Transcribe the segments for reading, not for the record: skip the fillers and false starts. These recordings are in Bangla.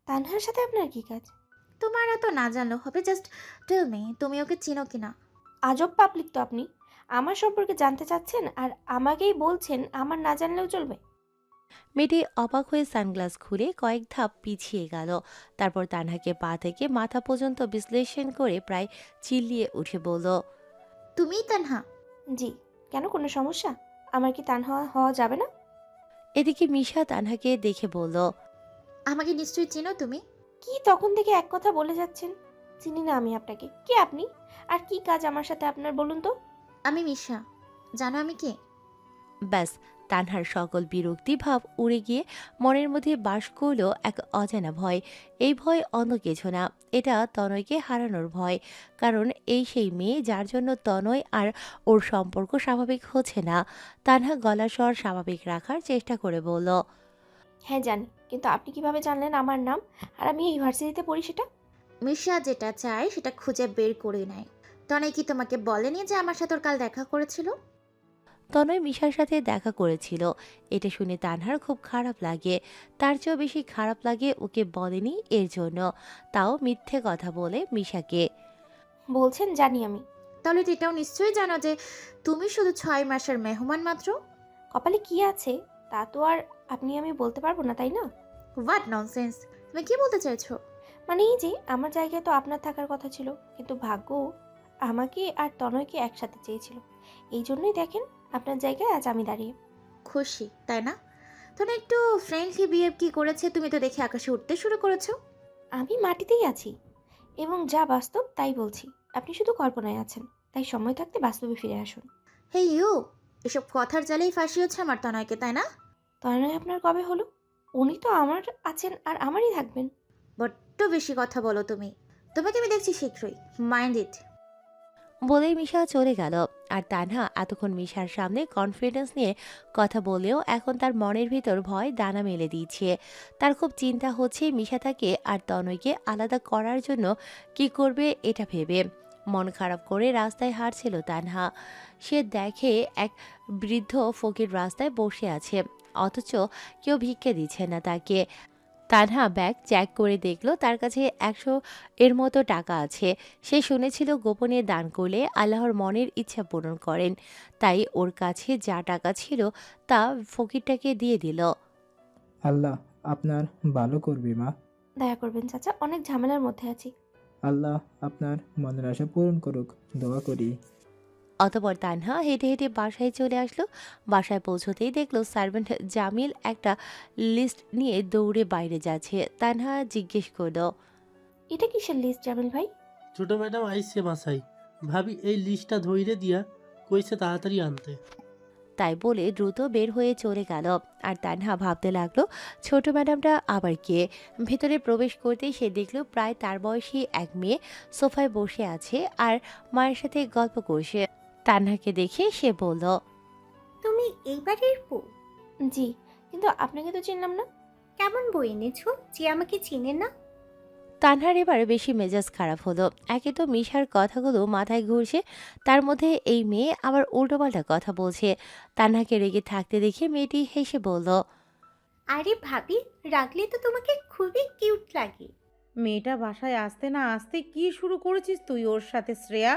তানহার সাথে আপনার কি কাজ? তোমার এত না জানলেও হবে, জাস্ট টেল মি তুমি ওকে চিনো কিনা। আজব পাবলিক তো আপনি। আমার সম্পর্কে জানতে চাচ্ছেন আর আমাকেই বলছেন আমার না জানলেও চলবে? মেয়েটি অবাক হয়ে সানগ্লাস খুলে কয়েক ধাপ পিছিয়ে গেল। তারপর তানহাকে পা থেকে মাথা পর্যন্ত বিশ্লেষণ করে প্রায় চিল্লিয়ে উঠে বলল, তুমিই তানহা? জি। কেন, কোনো সমস্যা? আমার কি তানহা হওয়া যাবে না? এদিকে মিশা তানহাকে দেখে বলল, আমাকে নিশ্চয়ই চিনো তুমি। কি তখন থেকে এক কথা বলে যাচ্ছেন? চিনি না আমি আপনাকে। কে আপনি? আর কি কাজ আমার সাথে আপনার বলুন তো? আমি মিশা। জানো আমি কে? ব্যাস, তানহার সকল বিরক্তি ভাব উড়ে গিয়ে মনের মধ্যে বাস করলো এক অজানা ভয়। এই ভয় অন্য কিছু না, এটা তনয়কে হারানোর ভয়। কারণ এই সেই মেয়ে যার জন্য তনয় আর ওর সম্পর্ক স্বাভাবিক হচ্ছে না। তানহা গলার স্বর স্বাভাবিক রাখার চেষ্টা করে বলল, হ্যাঁ জানি, কিন্তু আপনি কিভাবে জানলেন আমার নাম আর আমি এই ভার্সিটিতে পড়ি সেটা? মিশা যেটা চায় সেটা খুঁজে বের করে নেয়। তনয় কি তোমাকে বলেনি যে আমার সাথে ওর কাল দেখা করেছিল? তনয় মিশার সাথে দেখা করেছিল। এটা শুনে তানহার খুব খারাপ লাগে। তার চেয়েও বেশি খারাপ লাগে ওকে বলেনি এর জন্য, তাও মিথ্যে কথা বলে মিশাকে। বলছেন জানি আমি। তাহলে তো এটাও নিশ্চয়ই জানো যে তুমি শুধু 6 মাসের মেহমান মাত্র। কপালে কি আছে তা তো আর আপনি আমি বলতে পারবো না, তাই না? What nonsense! তুমি কি বলতে চাইছো? মানে এই যে আমার জায়গায় তো আপনার থাকার কথা ছিল, কিন্তু ভাগ্য আমাকে আর তনয়কে একসাথে চেয়েছিল। এই জন্যই দেখেন আপনার জায়গায় আজ আমি দাঁড়িয়ে। খুশি তাই না? তখন একটু ফ্রেন্ডলি বিহেভ কি করেছে তুমি তো দেখে আকাশে উঠতে শুরু করেছো। আমি মাটিতেই আছি এবং যা বাস্তব তাই বলছি। আপনি শুধু কল্পনায় আছেন, তাই সময় থাকতে বাস্তবে ফিরে আসুন। হে ইউ, এসব কথার জালেই ফাঁসি হচ্ছে আমার তনয়কে তাই না? তনয় আপনার কবে হলো? উনি তো আমার আছেন আর আমারই থাকবেন। বড্ড বেশি কথা বলো তুমি। তোমাকে আমি দেখছি শীঘ্রই, মাইন্ড ইট। বলেই মিশা চলে গেল। আর তানহা এতক্ষণ মিশার সামনে কনফিডেন্স নিয়ে কথা বলেও এখন তার মনের ভিতর ভয় দানা মেলে দিচ্ছে। তার খুব চিন্তা হচ্ছে মিশা তাকে আর তনয়কে আলাদা করার জন্য কি করবে এটা ভেবে। মন খারাপ করে রাস্তায় হাঁটছিল তানহা। সে দেখে এক বৃদ্ধ ফকির রাস্তায় বসে আছে, অথচ কেউ ভিক্ষে দিচ্ছে না তাকে। তানহা ব্যাগ চেক করে দেখলো তার কাছে 100 এর মতো টাকা আছে। সে শুনেছিল গোপনে দান করলে আল্লাহর মনের ইচ্ছা পূরণ করেন। তাই ওর কাছে যা টাকা ছিল তা ফকিরটাকে দিয়ে দিল। আল্লাহ আপনার ভালো করবে মা। দয়া করবেন চাচা, অনেক ঝামেলার মধ্যে আছি। আল্লাহ আপনার মনের আশা পূরণ করুক, দোয়া করি। অতপর তানহা হেঁটে হেঁটে বাসায় চলে আসলো। বাসায় পৌঁছতেই দেখলো সার্ভেন্ট জামিল একটা লিস্ট নিয়ে দৌড়ে বাইরে যাচ্ছে। তানহা জিজ্ঞেস করলো, এটা কিসের লিস্ট জামিল ভাই? ছোট ম্যাডাম আইসে বাসাই, ভাবি এই লিস্টটা ধইরে দিয়া কইছে তাড়াতাড়ি আনতে। তাই বলে দ্রুত বের হয়ে চলে গেল। আর তানহা ভাবতে লাগলো ছোট ম্যাডামটা আবার কে। ভেতরে প্রবেশ করতেই সে দেখলো প্রায় তার বয়সী এক মেয়ে সোফায় বসে আছে আর মায়ের সাথে গল্প করছে। তানহাকে দেখে সে বলল, তুমি এই বাড়ির বউ? জি, কিন্তু আপনাকে তো চিনলাম না। কেমন বই এনেছো যে আমাকে চিনে না? তানহার এবারে বেশি মেজাজ খারাপ হলো। একে তো মিশার কথাগুলো মাথায় ঘুরছে, তার মধ্যে এই মেয়ে আবার উল্টোপাল্টা কথা বলছে। তানহাকে রেগে থাকতে দেখে মেয়েটি হেসে বলল, আরে ভাবি, রাগলে তো তোমাকে খুবই কিউট লাগে। মেয়েটা বাসায় আসতে না আসতে কি শুরু করেছিস তুই ওর সাথে শ্রেয়া?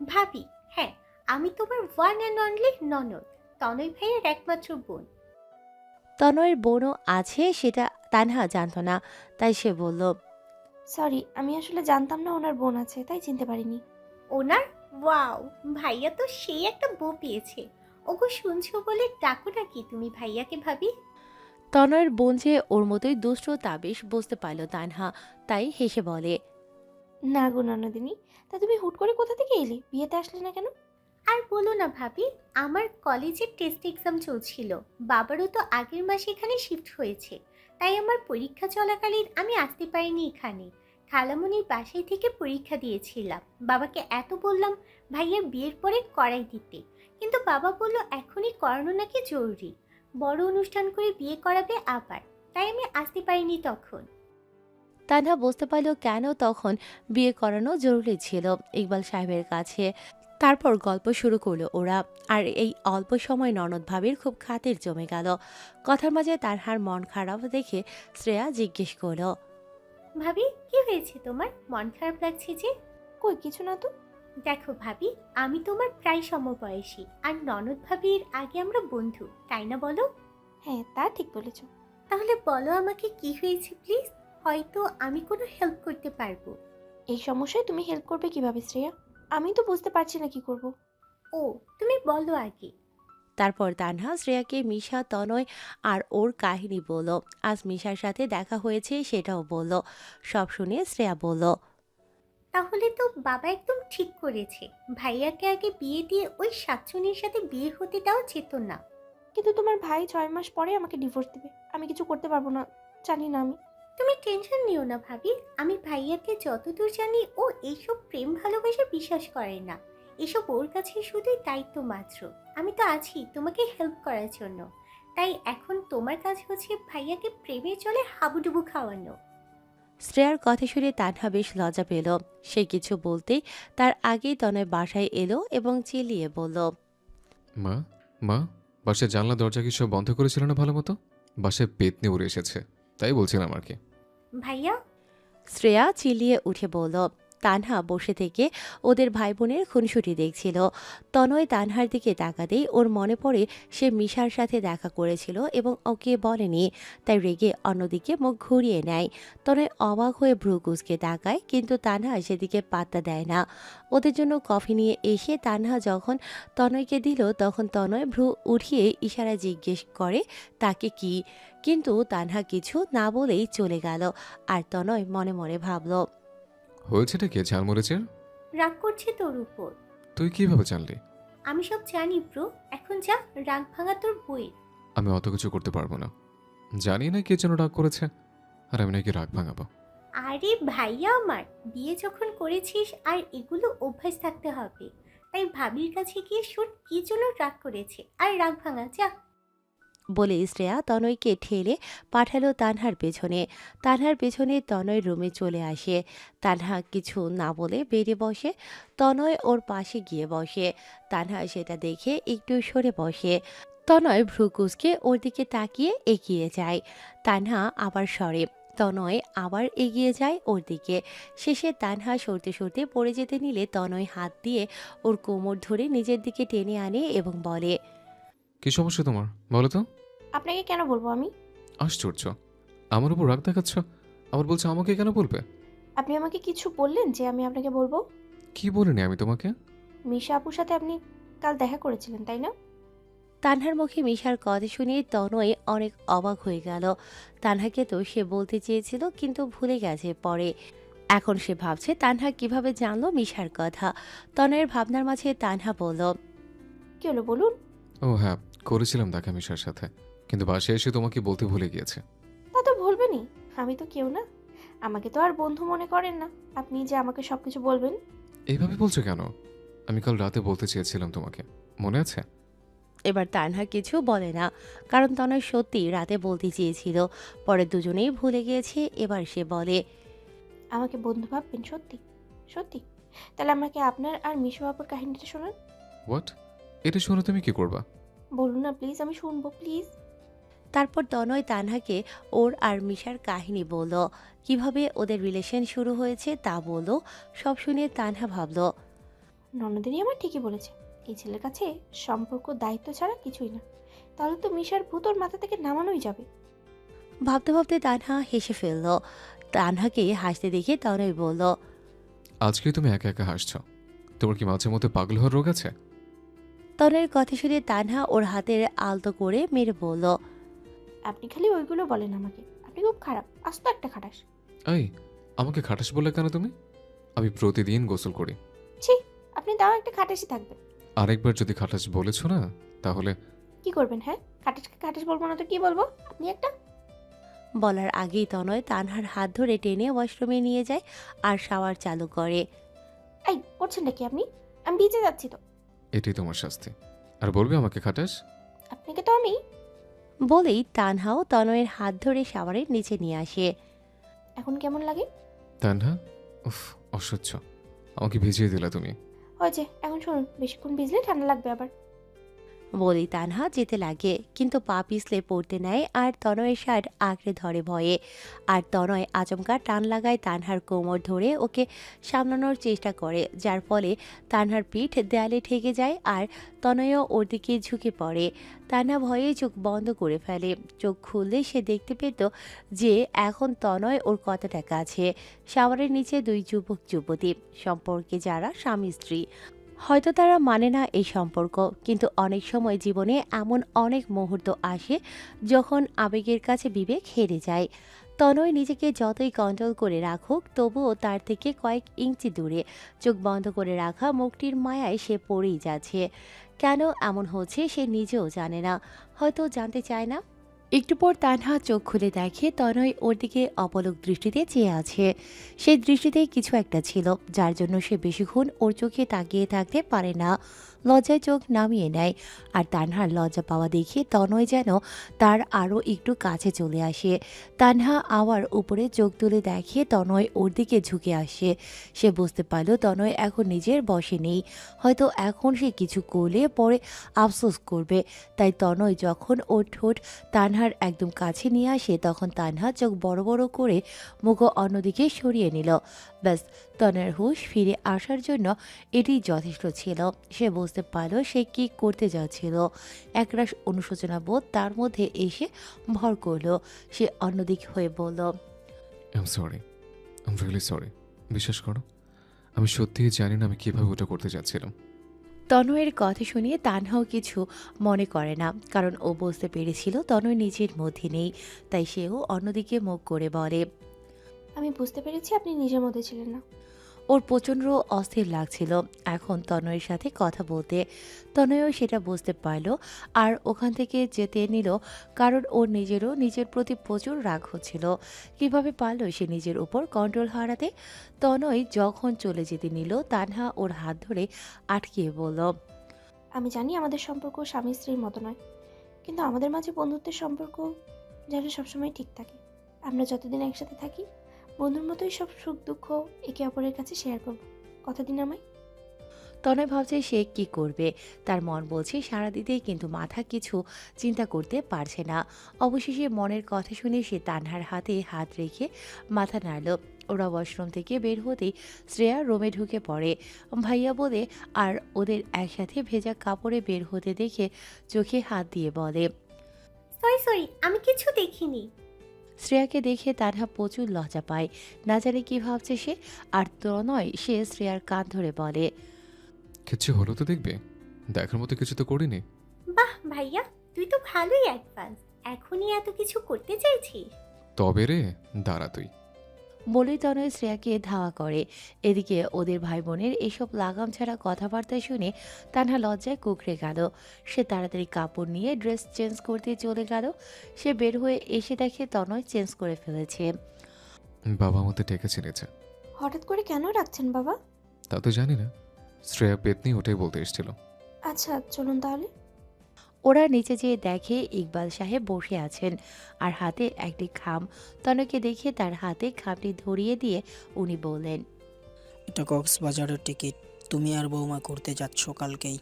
ভাবি, হ্যাঁ, আমি তোমার ওয়ান অ্যান্ড অনলি ননদ, তনয় ভাইয়ের একমাত্র বোন। তনয়ের বোনও আছে সেটা তানহা জানতো না, তাই সে বলল, সরি, আমি আসলে জানতাম না ওনার বোন আছে, তাই চিনতে পারিনি। ওনার? ওয়াও, ভাইয়া তো সেই একটা বউ পেয়েছে। ওগো শুনছো বলে ডাকো নাকি তুমি ভাইয়াকে ভাবি? তনয়ের বোন যে ওর মতোই দুষ্ট তা বেশ বুঝতে পারল তানহা, তাই হেসে বলে, না গো ননদিনী, তা তুমি হুট করে কোথা থেকে এলে? বিয়েতে আসলে না কেন? আর বলো না ভাবি, আমার কলেজের টেস্ট এক্সাম চলছিল। বাবারও তো আগের মাসে এখানে শিফট হয়েছে, তাই আমার পরীক্ষা চলাকালীন আমি আসতে পারিনি এখানে। খালামণির বাসায় থেকে পরীক্ষা দিয়েছিলাম। বাবাকে এত বললাম ভাইয়ার বিয়ের পরে করাই দিতে, কিন্তু বাবা বলল এখনই করানো নাকি জরুরি, বড় অনুষ্ঠান করে বিয়ে করাবে আবার, তাই আমি আসতে পারিনি তখন। তানহা বুঝতে পারল কেন তখন বিয়ে করানো জরুরি ছিল ইকবাল সাহেবের কাছে। তারপর গল্প শুরু করলো ওরা। আর এই অল্প সময় ননদ ভাবির খুব খাতির জমে গেল। কথার মাঝে তানহার মন খারাপ দেখে শ্রেয়া জিজ্ঞেস করলো, ভাবি কি হয়েছে তোমার? মন খারাপ লাগছে যে? কই কিছু না তো। দেখো ভাবি, আমি তোমার প্রায় সমবয়সী, আর ননদ ভাবির আগে আমরা বন্ধু, তাই না বলো? হ্যাঁ, তা ঠিক বলেছ। তাহলে বলো আমাকে কি হয়েছে প্লিজ, হয়তো আমি কোনো হেল্প করতে পারবো। এই সমস্যায় তুমি হেল্প করবে কিভাবে শ্রেয়া? আমি তো বুঝতে পারছি না কি করব। ও, তুমি বলো আগে। তারপর তানহা শ্রেয়াকে মিশা, তনয় আর ওর কাহিনী বলল। আজ মিশার সাথে দেখা হয়েছে সেটাও বলল। সব শুনে শ্রেয়া বলল, তাহলে তো বাবা একদম ঠিক করেছে, ভাইয়াকে আগে বিয়ে দিয়ে ওই শাকচুনির সাথে বিয়ে হতে দেওয়া যেত না। কিন্তু তোমার ভাই 6 মাস পরে আমাকে ডিভোর্স দেবে, আমি কিছু করতে পারবো না। জানি না আমি। তুমি টেনশন নিও না ভাবি, আমি ভাইয়াকে যতদূর জানি ও এইসব প্রেম ভালোবাসা বিশ্বাস করে না। এসব ওর কাছে শুধুই দায়িত্ব মাত্র। আমি তো আছি তোমাকে হেল্প করার জন্য। তাই এখন তোমার কাজ হচ্ছে ভাইয়াকে প্রেমের চলে হাবুডুবু খাওয়ানো। শ্রেয়ার কথা শুনে তানহা বেশ লজ্জা পেল। সে কিছু বলতেই তার আগেই তনয় বাসায় এলো এবং চিল্লিয়ে বলল, মা, মা, বাসায় জানলা দরজা কি সব বন্ধ করেছিল না ভালো মতো? বাসায় পেতনি উড়ে এসেছে, তাই বলছিলাম আর কি। ভাইয়া, শ্রেয়া চিল্লিয়ে উঠে বলল। তানহা বসে থেকে ওদের ভাই বোনের খুনসুটি দেখছিল। তনয় তানহার দিকে তাকাতেই ওর মনে পড়ে সে মিশার সাথে দেখা করেছিল এবং ওকে বলেনি, তাই রেগে অন্যদিকে মুখ ঘুরিয়ে নেয়। তনয় অবাক হয়ে ভ্রু কুঁচকে তাকায়, কিন্তু তানহা সেদিকে পাত্তা দেয় না। ওদের জন্য কফি নিয়ে এসে তানহা যখন তনয়কে দিল, তখন তনয় ভ্রু উঠিয়ে ইশারায় জিজ্ঞেস করে তাকে কি, কিন্তু তানহা কিছু না বলেই চলে গেল। আর তনয় মনে মনে ভাবল, হয়েছেটা কি ঝালমরিচের? রাগ করছে তোর উপর। তুই কিভাবে জানলি? আমি সব জানি ব্রো, এখন যা, রাগ ভাঙা তোর বই। আমি অত কিছু করতে পারবো না। জানি না কে যেন রাগ করেছে, আর আমি নাকি রাগ ভাঙাবো। আরে ভাইয়া আমার, বিয়ে যখন করেছিস আর এগুলো অভ্যাস থাকতে হবে। তাই ভাবির কাছে গিয়ে শোন কি জন্য রাগ করেছে, আর রাগ ভাঙা যা। বলে শ্রেয়া তনয়কে ঠেলে পাঠালো তানহার পেছনে। তানহার পেছনে তনয় রুমে চলে আসে। তানহা কিছু না বলে বেডে বসে। তনয় ওর পাশে গিয়ে বসে। তানহা সেটা দেখে একটু সরে বসে। তনয় ভ্রু কুঁচকে ওর দিকে তাকিয়ে এগিয়ে যায়। তানহা আবার সরে। তনয় আবার এগিয়ে যায় ওর দিকে। শেষে তানহা সরতে সরতে পড়ে যেতে নিলে তনয় হাত দিয়ে ওর কোমর ধরে নিজের দিকে টেনে আনে এবং বলে, কি সমস্যা তোমার বলো তো? আপনাকে কেন বলবো আমি? আশ্চর্য, আমার উপর রাগ দেখাচ্ছ, আবার বলছো আমাকে কেন বলবে? আপনি আমাকে কিছু বললেন যে আমি আপনাকে বলবো? কি বলিনি আমি তোমাকে? মিশা আপুর সাথে আপনি কাল দেখা করেছিলেন, তাই না? তানহার মুখে মিশার কথা শুনে তনয় অনেক অবাক হয়ে গেল। তানহাকে তো সে বলতে চেয়েছিল, কিন্তু ভুলে গেছে পরে। এখন সে ভাবছে তানহা কিভাবে জানলো মিশার কথা। তনয়ের ভাবনার মাঝে তানহা বলল, কি হলো বলুন? ও হ্যাঁ, করেছিলাম দেখা মিশার সাথে, কিন্তু বাসায় এসে তোমাকে বলতে ভুলে গিয়েছে। তা তো বলবেনই, আমি তো কেউ না। আমাকে তো আর বন্ধু মনে করেন না, আপনি যে আমাকে সবকিছু বলবেন। এইভাবে বলছো কেন? আমি কাল রাতে বলতে চেয়েছিলাম তোমাকে, মনে আছে? এবার তানহা কিছু বলে না, কারণ তনয় সত্যি রাতে বলতে চেয়েছিল। পরে দুজনেই ভুলে গিয়েছে। এবার সে বলে, আমাকে বন্ধু ভাববেন সত্যি? সত্যি? তাহলে আমাকে আপনার আর মিশু আপুর কাহিনীটা শোনান। হোয়াট? এটা শুনে তুমি কি করবা? বলুন না প্লিজ, আমি শুনবো প্লিজ। তারপর তনয় তানহাকে ওর আর মিশার কাহিনী বলল। কিভাবে ওদের রিলেশন শুরু হয়েছে তা বলল। সব শুনে তানহা ভাবল, ননদেরই আমার ঠিকই বলেছে, এই ছেলের কাছে সম্পর্ক দায়িত্ব ছাড়া কিছুই না। তাহলে তো মিশার ভূতর মাথা থেকে নামানোই যাবে। ভাবতে ভাবতে তানহা হেসে ফেলল। তানহাকে হাসতে দেখে তনয় বলল, আজকে তুমি একা একা হাসছ, তোমার কি মাঝে মধ্যে পাগল হওয়ার রোগ আছে? তনয়ের কথা শুনে তানহা ওর হাতের আলতো করে মেরে বলল, আপনি খালি ওইগুলো বলেন আমাকে, আপনি খুব খারাপ, আস্ত একটা খাটাস। এই, আমাকে খাটাস বললে কেন তুমি? আমি প্রতিদিন গোসল করি। ছি, আপনি তাও একটা খাটাসই থাকবেন। আরেকবার যদি খাটাস বলেছ না, তাহলে কি করবেন? হ্যাঁ, খাটাসকে খাটাস বলবো না তো কি বলবো? আপনি একটা। বলার আগেই তনয় তানহার হাত ধরে টেনে ওয়াশরুমে নিয়ে যায় আর শাওয়ার চালু করে। এই করছেন নাকি আপনি? আমি ভিজে যাচ্ছি তো। এটাই তোমার শাস্তি। আর বলবে আমাকে খাটাস? আপনাকে তো আমি। বলেই তানহাও তনয়ের হাত ধরে শাওয়ারের নিচে নিয়ে আসে। এখন কেমন লাগে? তানহা, উফ, অসহ্য, আমাকে ভিজিয়ে দিলা তুমি। হয়েছে, এখন শুনুন, বেশিক্ষণ ভিজলে ঠান্ডা লাগবে আবার। বলেই তানহা যেতে লাগে, কিন্তু পা পিছলে পড়তে নেয় আর তনয়ের শার্ট আঁকড়ে ধরে ভয়ে। আর তনয় আচমকা টান লাগায় তানহার কোমর ধরে ওকে সামলানোর চেষ্টা করে, যার ফলে তানহার পিঠ দেয়ালে ঠেকে যায় আর তনয়ও ওর দিকে ঝুঁকে পড়ে। তানহা ভয়ে চোখ বন্ধ করে ফেলে। চোখ খুললে সে দেখতে পেত যে এখন তনয় ওর কতটা কাছে। শাওয়ারের নিচে দুই যুবক যুবতী, সম্পর্কে যারা স্বামী স্ত্রী। হয়তো তারা মানে না এই সম্পর্ক, কিন্তু অনেক সময় জীবনে এমন অনেক মুহূর্ত আসে যখন আবেগের কাছে বিবেক হেরে যায়। তনয় নিজেকে যতই কন্ট্রোল করে রাখুক, তবুও তার থেকে কয়েক ইঞ্চি দূরে চোখ বন্ধ করে রাখা মুখটির মায়ায় সে পড়েই যাচ্ছে। কেন এমন হচ্ছে সে নিজেও জানে না, হয়তো জানতে চায় না। একটু পর তানহা চোখ খুলে দেখে তনয় ওর দিকে অপলক দৃষ্টিতে চেয়ে আছে। সেই দৃষ্টিতে কিছু একটা ছিল, যার জন্য সে বেশিক্ষণ ওর চোখে তাকিয়ে থাকতে পারে না। লজ্জায় চোখ নামিয়ে নেয়, আর তানহার লজ্জা পাওয়া দেখে তনয় যেন তার আরও একটু কাছে চলে আসে। তানহা আবার উপরে চোখ তুলে দেখে তনয় ওর দিকে ঝুঁকে আসে। সে বুঝতে পারল তনয় এখন নিজের বশে নেই, হয়তো এখন সে কিছু করলে পরে আফসোস করবে। তাই তনয় যখন ওর ঠোঁট তানহার একদম কাছে নিয়ে আসে, তখন তানহা চোখ বড় বড় করে মুখ অন্যদিকে সরিয়ে নিল। ব্যাস, তনয়ের হুঁশ ফিরে আসার জন্য এটি যথেষ্ট ছিল। সে বুঝতে পারল সে কি করতে যাচ্ছিল। একরাশ অনুশোচনা বোধ তার মধ্যে এসে ভর করল। সে অন্যদিক হয়ে বলল, I am sorry, I am really sorry. বিশ্বাস করো, আমি সত্যিই জানি না আমি কিভাবে ওটা করতে যাচ্ছিলাম। তনয়ের কথা শুনিয়ে তানহাও কিছু মনে করে না, কারণ ও বুঝতে পেরেছিল তনয় নিজের মধ্যে নেই। তাই সেও অন্যদিকে মুখ করে বলে, আমি বুঝতে পেরেছি আপনি নিজের মধ্যে ছিলেন না। ওর প্রচণ্ড অস্থির লাগছিল এখন তনয়ের সাথে কথা বলতে। তনয়ও সেটা বুঝতে পারল আর ওখান থেকে যেতে নিল, কারণ ওর নিজেরও নিজের প্রতি প্রচুর রাগ হচ্ছিল। কিভাবে পারল সে নিজের উপর কন্ট্রোল হারাতে। তনয় যখন চলে যেতে নিল, তানহা ওর হাত ধরে আটকিয়ে বলল, আমি জানি আমাদের সম্পর্ক স্বামী স্ত্রীর মতো নয়, কিন্তু আমাদের মাঝে বন্ধুত্বের সম্পর্ক যেন সবসময় ঠিক থাকে। আমরা যতদিন একসাথে থাকি, বন্ধুর মতোই সব সুখ দুঃখ একে অপরের কাছে শেয়ার করব। কথা দিন আমায়। তনয় ভাবছে সে কি করবে। তার মন বলছে সাড়া দিতে, কিন্তু মাথা কিছু চিন্তা করতে পারছে না। অবশেষে মনের কথা শুনে সে তানহার হাতে হাত রেখে মাথা নাড়ল। ওরা ওয়াশরুম থেকে বের হতেই শ্রেয়া রুমে ঢুকে পড়ে ভাইয়া বলে, আর ওদের একসাথে ভেজা কাপড়ে বের হতে দেখে চোখে হাত দিয়ে বলে, সরি আমি কিছু দেখিনি। শ্রেয়াকে দেখে তানহা প্রচুর লজ্জা পায়। না জানে কি ভাবছে সে। আর তনয় সে শ্রেয়ার কান ধরে বলে, কিচ্ছু হলো তো দেখবে, দেখার মতো কিছু তো করিনি। বাহ ভাইয়া, তুই তো ভালোই অ্যাডভান্স, এখনই এত কিছু করতে চাইছিস। তবে রে, দাঁড়া তুই। বলেই তনয় শ্রেয়াকে ধাওয়া করে। এদিকে ওদের ভাই বোনের এসব লাগাম ছাড়া কথাবার্তা শুনে তানহা লজ্জায় কুঁকড়ে গেল। সে তাড়াতাড়ি কাপড় নিয়ে ড্রেস চেঞ্জ করতে চলে গেল। সে বের হয়ে এসে দেখে তনয় চেঞ্জ করে ফেলেছে। বাবা আমাদের ডেকেছে নিচে। হঠাৎ করে কেন রাখছেন বাবা? তা তো জানি না, শ্রেয়া পেতনি ওটাই বলতে এসেছিল। আচ্ছা চলুন তাহলে। ওরা নিচে যেয়ে দেখে ইকবাল সাহেব বসে আছেন আর হাতে একটি খাম। তনয়কে দেখে তার হাতে খামটি ধরিয়ে দিয়ে উনি বললেন, এটা কক্সবাজারের টিকিট, তুমি আর বৌমা করতে যাচ্ছ কালকেই।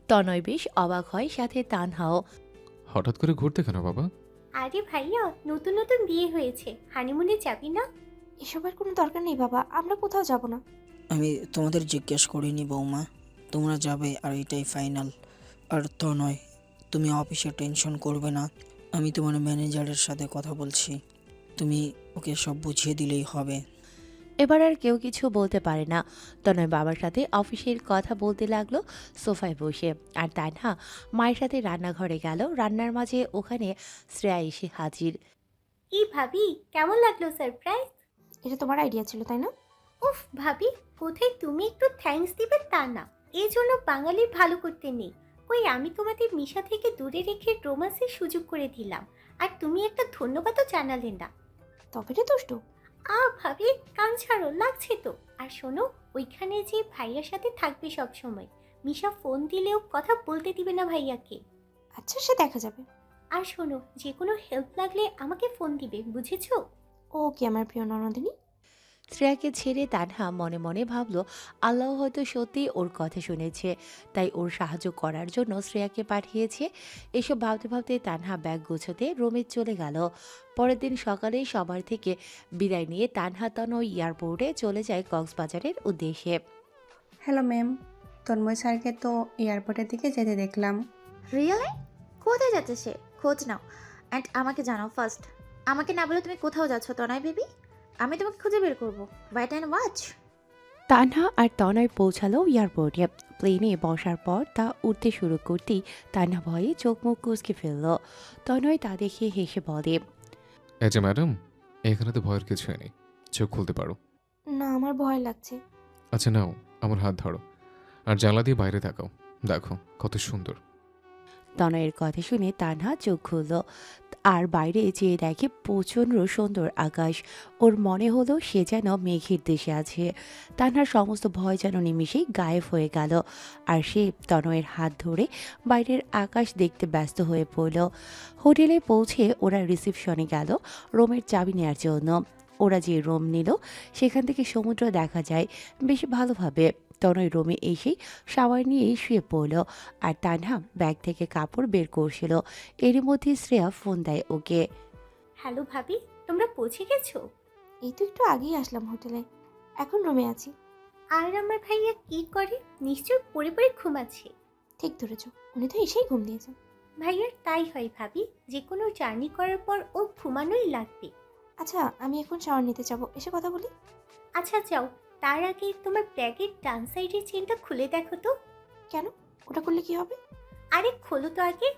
তনয় বেশ অবাক হয়, সাথে তানহাও। হঠাৎ করে ঘুরতে কেন বাবা? আরে ভাইয়া, নতুন নতুন বিয়ে হয়েছে, হানিমুনে যাবি না? এসবের কোনো দরকার নেই বাবা, আমরা কোথাও যাব না। আমি তোমাদের জিজ্ঞেস করিনি বৌমা, তোমরা যাবে আর এটাই ফাইনাল। আর তো নয়, তুমি অফিসে টেনশন করবে না, আমি তোমার ম্যানেজারের সাথে কথা বলছি, তুমি ওকে সব বুঝিয়ে দিলেই হবে। এবার আর কেউ কিছু বলতে পারে না। তনয় বাবার সাথে অফিসের কথা বলতে লাগলো সোফায় বসে। আর তানহা মায়ের সাথে রান্নাঘরে গেল। রান্নার মাঝে ওখানে শ্রেয়া এসে হাজির। কি ভাবি, কেমন লাগলো সারপ্রাইজ? এটা তোমার আইডিয়া ছিল তাই না? উফ ভাবি, কোথায় তুমি একটু থ্যাঙ্কস দিবে তা না, এই জন্য বাঙালির ভালো করতে নেই। কই, আমি তোমাদের মিশা থেকে দূরে রেখে রোমান্সের সুযোগ করে দিলাম, আর তুমি একটা ধন্যবাদও জানালে না। তবে রে দুষ্টু। ভাবি কান ছাড়ো, লাগছে তো। আর শোনো, ওইখানে যে ভাইয়ার সাথে থাকবে সব সময়। মিশা ফোন দিলেও কথা বলতে দিবে না ভাইয়াকে। আচ্ছা সে দেখা যাবে। আর শোনো, যে কোনো হেল্প লাগলে আমাকে ফোন দিবে, বুঝেছো? ও কি আমার প্রিয় ননদিনী। শ্রেয়াকে ছেড়ে তানহা মনে মনে ভাবলো আল্লাহ হয়তো সত্যিই ওর কথা শুনেছে, তাই ওর সাহায্য করার জন্য শ্রেয়াকে পাঠিয়েছে। এসব ভাবতে ভাবতে তানহা ব্যাগ গোছাতে রুমে চলে গেল। পরের দিন সকালে সবার থেকে বিদায় নিয়ে তানহা তনয় এয়ারপোর্টে চলে যায় কক্সবাজারের উদ্দেশ্যে। হ্যালো ম্যাম, তন্ময় স্যারকে তো এয়ারপোর্টের দিকে যেতে দেখলাম। রিয়েলি? কোথায় যাচ্ছে সে? খোঁজ নাও অ্যান্ড আমাকে জানাও ফার্স্ট। আমাকে না বলে তুমি কোথাও যাচ্ছ তনয় বেবি? আমি তোমাকে খুঁজে বের করবো। Wait and watch. তানহা আর তনয় পৌঁছালো এয়ারপোর্টে। প্লেনে বসার পর তা উঠতে শুরু করতেই তানহা ভয়ে চোখ মুখ কুঁচকে ফেলল। তনয় তা দেখে হেসে বলে, এই যে ম্যাডাম, এখানে তো ভয়ের কিছুই নেই, চোখ খুলতে পারো। না, আমার ভয় লাগছে। আচ্ছা নাও, আমার হাত ধরো আর জানলা দিয়ে বাইরে তাকাও, দেখো কত সুন্দর। তনয়ের কথা শুনে তানহা চোখ খুলল আর বাইরে যেয়ে দেখে প্রচণ্ড সুন্দর আকাশ। ওর মনে হলো সে যেন মেঘের দেশে আছে। তানহার সমস্ত ভয় যেন নিমিষেই গায়েব হয়ে গেল, আর সে তনয়ের হাত ধরে বাইরের আকাশ দেখতে ব্যস্ত হয়ে পড়ল। হোটেলে পৌঁছে ওরা রিসেপশনে গেল রুমের চাবি নেওয়ার জন্য। ওরা যে রুম নিল সেখান থেকে সমুদ্র দেখা যায় বেশ ভালোভাবে। তনয় রুমে এসেই শাওয়ার নিয়ে শুয়ে পড়ল আর তানহা ব্যাগ থেকে কাপড় বের করছিল। এর মধ্যে শ্রেয়া ফোন দেয় ওকে। হ্যালো ভাবি, তোমরা পৌঁছে গেছো? এই তো একটু আগেই আসলাম হোটেলে, এখন রুমে আছি। আর আমার ভাইয়া কি করে? নিশ্চয় পড়ে পড়ে ঘুমাচ্ছে। ঠিক ধরেছ, উনি তো এসেই ঘুম দিয়েছেন। ভাইয়ার তাই হয় ভাবি, যে কোনো জার্নি করার পর ও ঘুমানোই লাগবে। আচ্ছা, আমি এখন শাওয়ার নিতে যাবো, এসে কথা বলি। আচ্ছা যাও, তার আগে তোমার ব্যাগের ডান সাইডের চেনটা খুলে দেখো তো। কেন? ওটা করলে কি হবে? আরে খোলো তো আগে।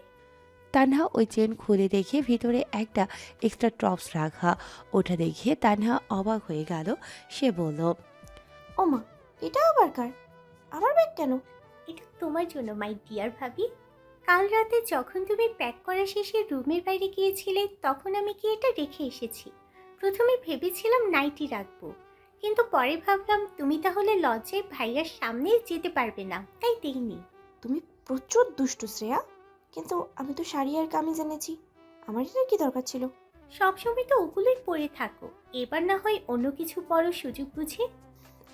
তানহা ওই চেন খুলে দেখে ভিতরে একটা এক্সট্রা টপস রাখা। ওটা দেখে তানহা অবাক হয়ে গেল। সে বলল, ও মা, এটা আবার কার? আমার ব্যাগ কেন? এটা তোমার জন্য মাই ডিয়ার ভাবি। কাল রাতে যখন তুমি প্যাক করা শেষে রুমের বাইরে গিয়েছিলে তখন আমি কি এটা রেখে এসেছি। প্রথমে ভেবেছিলাম নাইটি রাখবো, কিন্তু পরে ভাবলাম তুমি তাহলে লজ্জায় ভাইয়ার সামনে যেতে পারবে না, তাই দেইনি। তুমি প্রচুর দুষ্টু শ্রেয়া, কিন্তু আমি তো শাড়ি আর কামিজ এনেছি, আমার এটার কি দরকার ছিল? সবসময় তো ওগুলোই পরে থাকো, এবার না হয় অন্য কিছু পরো সুযোগ বুঝে।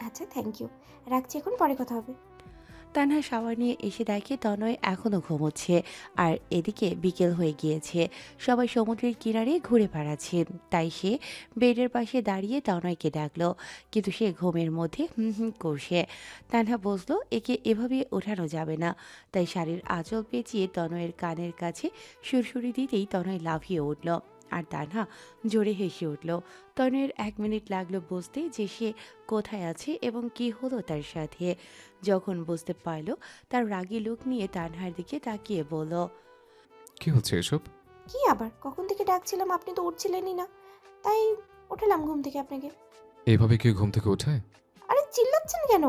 আচ্ছা, থ্যাংক ইউ, রাখছি, এখন পরে কথা হবে। তানহা শাওয়ার নিয়ে এসে দেখে তনয় এখনও ঘুমোচ্ছে আর এদিকে বিকেল হয়ে গিয়েছে। সবাই সমুদ্রের কিনারে ঘুরে বেড়াচ্ছে, তাই সে বেডের পাশে দাঁড়িয়ে তনয়কে ডাকলো, কিন্তু সে ঘুমের মধ্যে হুম হুম করছে। তানহা বুঝলো একে এভাবে ওঠানো যাবে না, তাই শাড়ির আঁচল পেঁচিয়ে তনয়ের কানের কাছে সুরসুরি দিতেই তনয় লাফিয়ে উঠল আর তানহা জোরে হেসে উঠল। তনয়ের 1 মিনিট লাগলো বুঝতে যে সে কোথায় আছে এবং কি হলো তার সাথে। যখন বুঝতে পারল তার রাগী লুক নিয়ে তানহার দিকে তাকিয়ে বলল, কি হচ্ছে এসব? কি আবার? কখন থেকে ডাকছিলাম, আপনি তো উঠছিলেনই না, তাই উঠালাম ঘুম থেকে আপনাকে। এইভাবে কেউ ঘুম থেকে ওঠায়? আরে চিল্লাচ্ছেন কেন?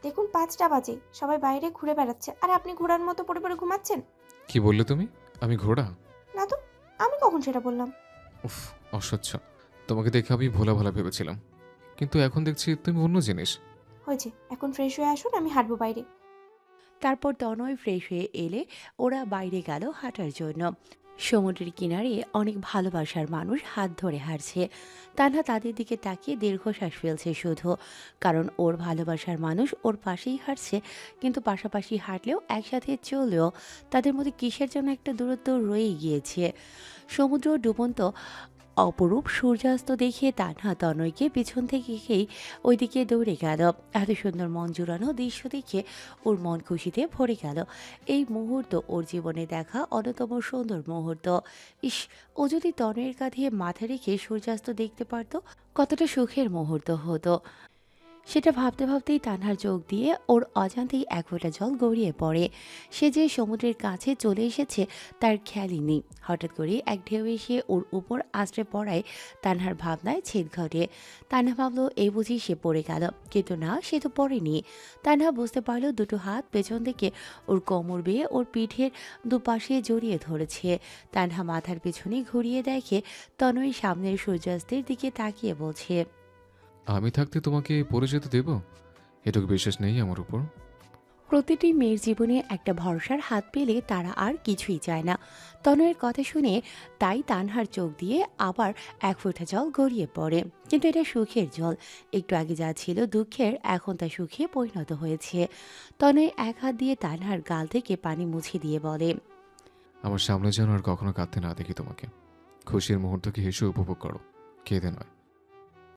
দেখুন 5টা বাজে, সবাই বাইরে ঘুরে বেড়াচ্ছে আর আপনি ঘোড়ার মতো পড়ে পড়ে ঘুমাচ্ছেন। কি বললে তুমি? আমি ঘোড়া? না তো, আমি কখন সেটা বললাম? উফ, অসহ্য। তোমাকে দেখে আমি ভোলা ভোলা ভেবেছিলাম, কিন্তু এখন দেখছি তুমি অন্য জিনিস। হয়েছে, এখন ফ্রেশ হয়ে আসুন, আমি হাঁটবো বাইরে। তারপর তনয় ফ্রেশ হয়ে এলে ওরা বাইরে গেল হাঁটার জন্য। সমুদ্রের কিনারে অনেক ভালোবাসার মানুষ হাত ধরে হাঁটছে। তানহা তাদের দিকে তাকিয়ে দীর্ঘশ্বাস ফেলছে শুধু, কারণ ওর ভালোবাসার মানুষ ওর পাশেই হাঁটছে, কিন্তু পাশাপাশি হাঁটলেও একসাথে চললেও তাদের মধ্যে কিসের জন্য একটা দূরত্ব রয়েই গিয়েছে। সমুদ্র ডুবন্ত অপরূপ সূর্যাস্ত দেখে তানহা তনয়কে পিছন থেকেই ওইদিকে দৌড়ে গেল। এত সুন্দর মন জুড়ানো দৃশ্য দেখে ওর মন খুশিতে ভরে গেল। এই মুহূর্ত ওর জীবনে দেখা অন্যতম সুন্দর মুহূর্ত। ইস, ও যদি তনয়ের কাঁধে মাথা রেখে সূর্যাস্ত দেখতে পারত, কতটা সুখের মুহূর্ত হতো। সেটা ভাবতে ভাবতেই তানহার চোখ দিয়ে ওর অজান্তেই এক ফোঁটা জল গড়িয়ে পড়ে। সে যে সমুদ্রের কাছে চলে এসেছে তার খেয়ালই নেই। হঠাৎ করে এক ঢেউ এসে ওর উপর আশ্রে পড়ায় তানহার ভাবনায় ছেদ ঘটে। তানহা ভাবলো এই বুঝি সে পড়ে গেল, কিন্তু না, সে তো পড়েনি। তানহা বুঝতে পারলো দুটো হাত পেছন থেকে ওর কোমর বেয়ে ওর পিঠের দুপাশে জড়িয়ে ধরেছে। তানহা মাথার পেছনে ঘুরিয়ে দেখে তনয় সামনের সূর্যাস্তের দিকে তাকিয়ে বলছে, আমি থাকতে তোমাকে পড়ে যেতে দেব? এটুকু বিশ্বাস নেই আমার উপর? প্রতিটি মেয়ের জীবনে একটা ভরসার হাত পেলে তারা আর কিছুই চায় না। তনয়ের কথা শুনে তাই তানহার চোখ দিয়ে আবার এক ফোঁটা জল গড়িয়ে পড়ে। কিন্তু এটা সুখের জল। একটু আগে যা ছিল দুঃখের, এখন তা সুখে পরিণত হয়েছে। তনয় এক হাত দিয়ে তানহার গাল থেকে পানি মুছে দিয়ে বলে, আমার সামনে যেন আর কখনো কাঁদতে না দেখি তোমাকে। খুশির মুহূর্তকে হেসে উপভোগ করো, কেঁদে নয়।